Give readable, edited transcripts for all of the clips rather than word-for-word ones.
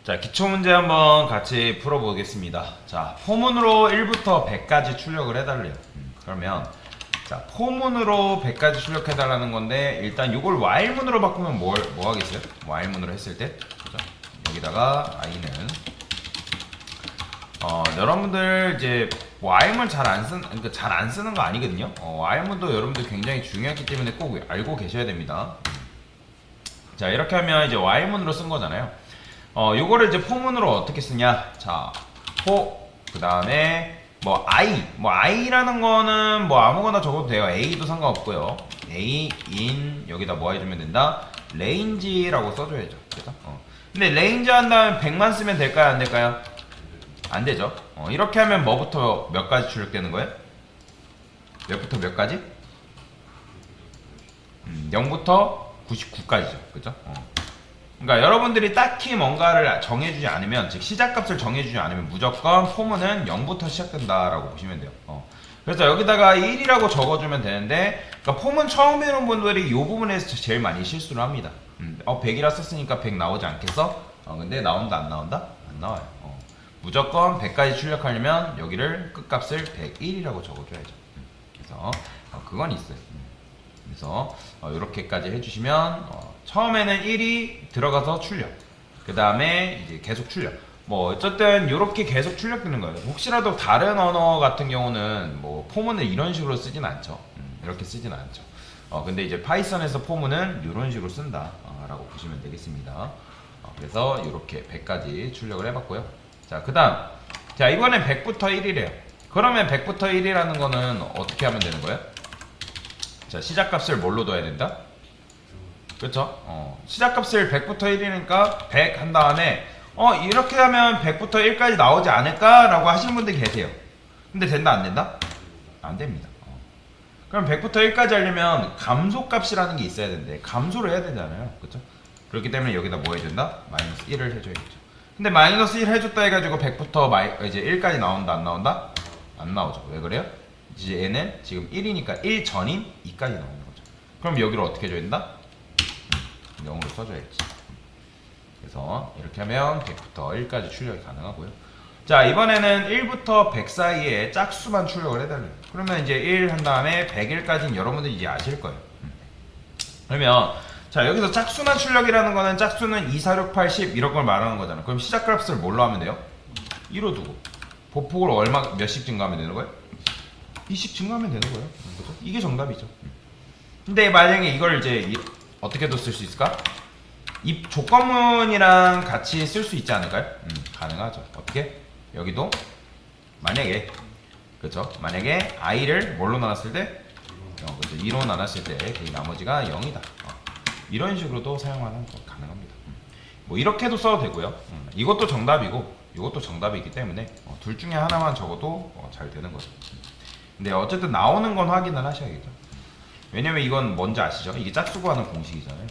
자, 기초문제 한번 같이 풀어보겠습니다. 자, 포문으로 1부터 100까지 출력을 해달래요. 그러면 자, 포문으로 100까지 출력해달라는 건데 일단 이걸 while문으로 바꾸면 뭐 하겠어요? while문으로 했을 때 그죠? 여기다가 i는 여러분들 이제 while문 그러니까 잘 안 쓰는 거 아니거든요. while문도 여러분들 굉장히 중요하기 때문에 꼭 알고 계셔야 됩니다. 자, 이렇게 하면 이제 while문으로 쓴 거잖아요. 요거를 이제 포문으로 어떻게 쓰냐? 자, 그 다음에 i라는 거는 뭐 아무거나 적어도 돼요. a도 상관없고요. a in 여기다 뭐 해주면 된다? range라고 써줘야죠. 그죠? 근데 range 한 다음에 100만 쓰면 될까요? 안 될까요? 안 되죠. 이렇게 하면 뭐부터 몇 가지 출력되는 거예요? 몇부터 몇 가지? 0부터 99까지죠. 그죠? 그러니까 여러분들이 딱히 뭔가를 정해주지 않으면, 즉 시작값을 정해주지 않으면 무조건 포문은 0부터 시작된다라고 보시면 돼요. 그래서 여기다가 1이라고 적어주면 되는데, 그러니까 포문 처음 배우는 분들이 이 부분에서 제일 많이 실수를 합니다. 100이라 썼으니까 100 나오지 않겠어? 근데 나온다 안 나온다? 안 나와요. 무조건 100까지 출력하려면 여기를 끝값을 101이라고 적어줘야죠. 그래서 그건 있어요. 그래서 이렇게까지 해주시면 처음에는 1이 들어가서 출력, 그 다음에 이제 계속 출력. 뭐 어쨌든 이렇게 계속 출력되는 거예요. 혹시라도 다른 언어 같은 경우는 뭐 포문을 이런 식으로 쓰진 않죠. 이렇게 쓰진 않죠. 근데 이제 파이썬에서 포문은 이런 식으로 쓴다 라고 보시면 되겠습니다. 그래서 이렇게 100까지 출력을 해봤고요. 자, 그 다음 자, 이번엔 100부터 1이래요 그러면 100부터 1이라는 거는 어떻게 하면 되는 거예요? 자, 시작값을 뭘로 둬야 된다? 그렇죠? 시작값을 100부터 1이니까 100 한 다음에 이렇게 하면 100부터 1까지 나오지 않을까? 라고 하시는 분들이 계세요. 근데 된다 안 된다? 안 됩니다. 그럼 100부터 1까지 하려면 감소값이라는 게 있어야 되는데 감소를 해야 되잖아요. 그렇죠? 그렇기 때문에 여기다 뭐 해야 된다? 마이너스 1을 해줘야겠죠. 근데 마이너스 1 해줬다 해가지고 100부터 이제 1까지 나온다 안 나온다? 안 나오죠. 왜 그래요? 이제 얘는 지금 1이니까 1 전인 2까지 나오는 거죠. 그럼 여기를 어떻게 줘야 된다? 0으로 써줘야지. 그래서 이렇게 하면 100부터 1까지 출력이 가능하고요. 자, 이번에는 1부터 100 사이에 짝수만 출력을 해달래요. 그러면 이제 1 한 다음에 101까지는 여러분들이 이제 아실 거예요. 그러면 자, 여기서 짝수만 출력이라는 거는 짝수는 2, 4, 6, 8, 10 이런 걸 말하는 거잖아. 그럼 시작값을 뭘로 하면 돼요? 2로 두고 보폭으로 몇씩 증가하면 되는 거예요? 2씩 증가하면 되는 거예요. 그렇죠? 이게 정답이죠. 근데 만약에 이걸 이제 어떻게도 쓸 수 있을까? 이 조건문이랑 같이 쓸 수 있지 않을까요? 가능하죠. 어떻게? 여기도 만약에 그렇죠? 만약에 i를 뭘로 나눴을 때? 그렇죠? 2로 나눴을 때 그 나머지가 0이다. 이런 식으로도 사용하는 거 가능합니다. 뭐 이렇게도 써도 되고요. 이것도 정답이고 이것도 정답이기 때문에 둘 중에 하나만 적어도 잘 되는 거죠. 근데 어쨌든 나오는 건 확인을 하셔야겠죠. 왜냐면 이건 뭔지 아시죠? 이게 짝수고 하는 공식이잖아요.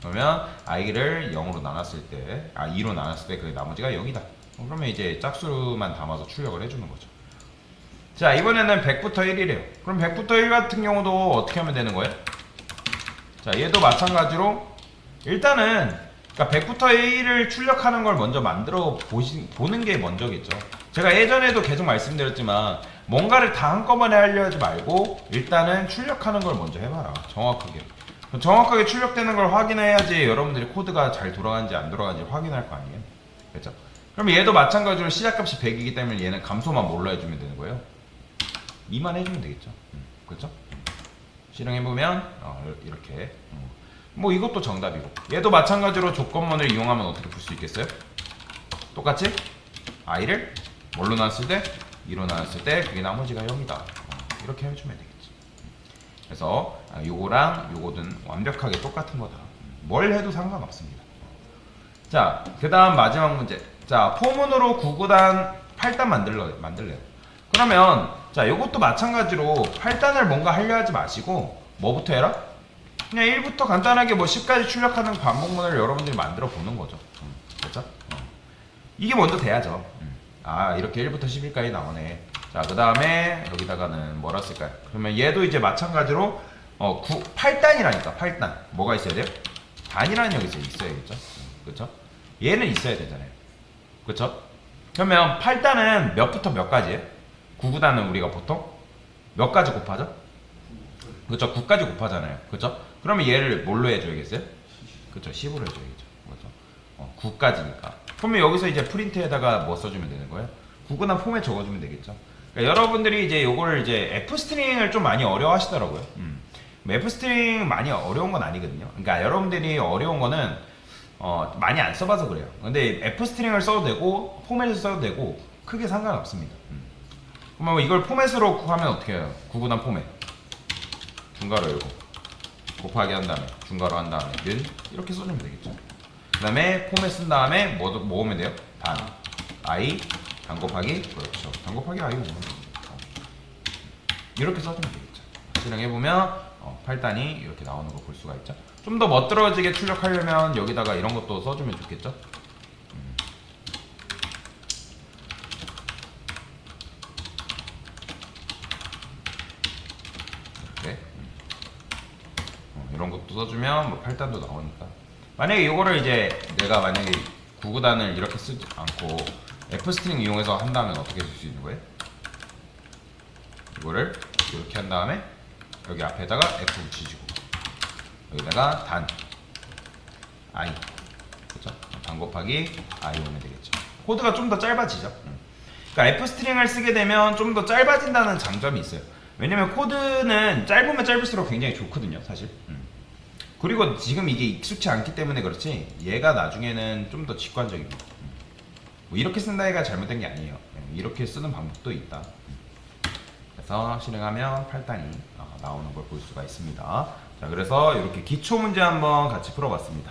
그러면 i를 0으로 나눴을 때, 2로 나눴을 때 그 나머지가 0이다. 그러면 이제 짝수만 담아서 출력을 해주는 거죠. 자, 이번에는 100부터 1이래요. 그럼 100부터 1 같은 경우도 어떻게 하면 되는 거예요? 자, 얘도 마찬가지로 일단은 그러니까 100부터 1을 출력하는 걸 먼저 만들어 보는 게 먼저겠죠. 제가 예전에도 계속 말씀드렸지만 뭔가를 다 한꺼번에 하려 하지 말고 일단은 출력하는 걸 먼저 해봐라. 정확하게 출력되는 걸 확인해야지 여러분들이 코드가 잘 돌아가는지 안 돌아가는지 확인할 거 아니에요. 그렇죠? 그럼 얘도 마찬가지로 시작값이 100이기 때문에 얘는 감소만 뭘로 해주면 되는 거예요? 2만 해주면 되겠죠. 그렇죠? 실행해보면 이렇게 뭐 이것도 정답이고 얘도 마찬가지로 조건문을 이용하면 어떻게 풀 수 있겠어요? 똑같이 i를 뭘로 나눴을 때? 2로 나눴을 때 그게 나머지가 0이다. 이렇게 해주면 되겠지. 그래서 요거랑 요거는 완벽하게 똑같은 거다. 뭘 해도 상관없습니다. 자, 그 다음 마지막 문제. 자, 포문으로 9구단 8단 만들래요. 그러면 자, 요것도 마찬가지로 8단을 뭔가 하려 하지 마시고 뭐부터 해라? 그냥 1부터 간단하게 뭐 10까지 출력하는 반복문을 여러분들이 만들어 보는 거죠. 그렇죠? 이게 먼저 돼야죠. 이렇게 1부터 10일까지 나오네. 자, 그 다음에 여기다가는 뭐라 쓸까요? 그러면 얘도 이제 마찬가지로 8단이라니까 8단 뭐가 있어야 돼요? 단이라는 여기 있어야겠죠. 그렇죠? 얘는 있어야 되잖아요. 그쵸? 그러면 8단은 몇부터 몇까지예요? 9구단은 우리가 보통 몇 가지 곱하죠? 그쵸? 9까지 곱하잖아요. 그쵸? 그러면 얘를 뭘로 해줘야겠어요? 그쵸? 10으로 해줘야겠죠. 그쵸? 9까지니까. 그러면 여기서 이제 프린트에다가 뭐 써주면 되는 거예요? 9구단 폼에 적어주면 되겠죠. 그러니까 여러분들이 이제 요거를 이제 F 스트링을 좀 많이 어려워 하시더라고요. F 스트링 많이 어려운 건 아니거든요. 그러니까 여러분들이 어려운 거는 많이 안 써봐서 그래요. 근데 F 스트링을 써도 되고 포맷을 써도 되고 크게 상관없습니다. 그러면 이걸 포맷으로 하면 어떻게 해요? 9구단 포맷 중괄호 열고 곱하기 한 다음에 중괄호 한 다음에 는 이렇게 써주면 되겠죠. 그 다음에 포맷 쓴 다음에 뭐 오면 돼요? 단 i 단 곱하기 그렇죠. 단 곱하기 i 오면 돼요. 이렇게 써주면 되겠죠. 실행해보면 8단이 이렇게 나오는 걸 볼 수가 있죠. 좀 더 멋들어지게 출력하려면 여기다가 이런 것도 써주면 좋겠죠. 이렇게 이런 것도 써주면 뭐 8단도 나오니까. 만약에 이거를 이제 내가 만약에 9구단을 이렇게 쓰지 않고 F 스트링 이용해서 한다면 어떻게 쓸 수 있는 거예요? 이거를 이렇게 한 다음에 여기 앞에다가 F 붙이시고 여기다가 단 i 그렇죠? 단 곱하기 i 오면 되겠죠. 코드가 좀 더 짧아지죠. 그러니까 F 스트링을 쓰게 되면 좀 더 짧아진다는 장점이 있어요. 왜냐면 코드는 짧으면 짧을수록 굉장히 좋거든요, 사실. 그리고 지금 이게 익숙치 않기 때문에 그렇지 얘가 나중에는 좀 더 직관적입니다. 뭐 이렇게 쓴다 해가 잘못된 게 아니에요. 이렇게 쓰는 방법도 있다. 그래서 실행하면 8단이 나오는 걸 볼 수가 있습니다. 자, 그래서 이렇게 기초 문제 한번 같이 풀어봤습니다.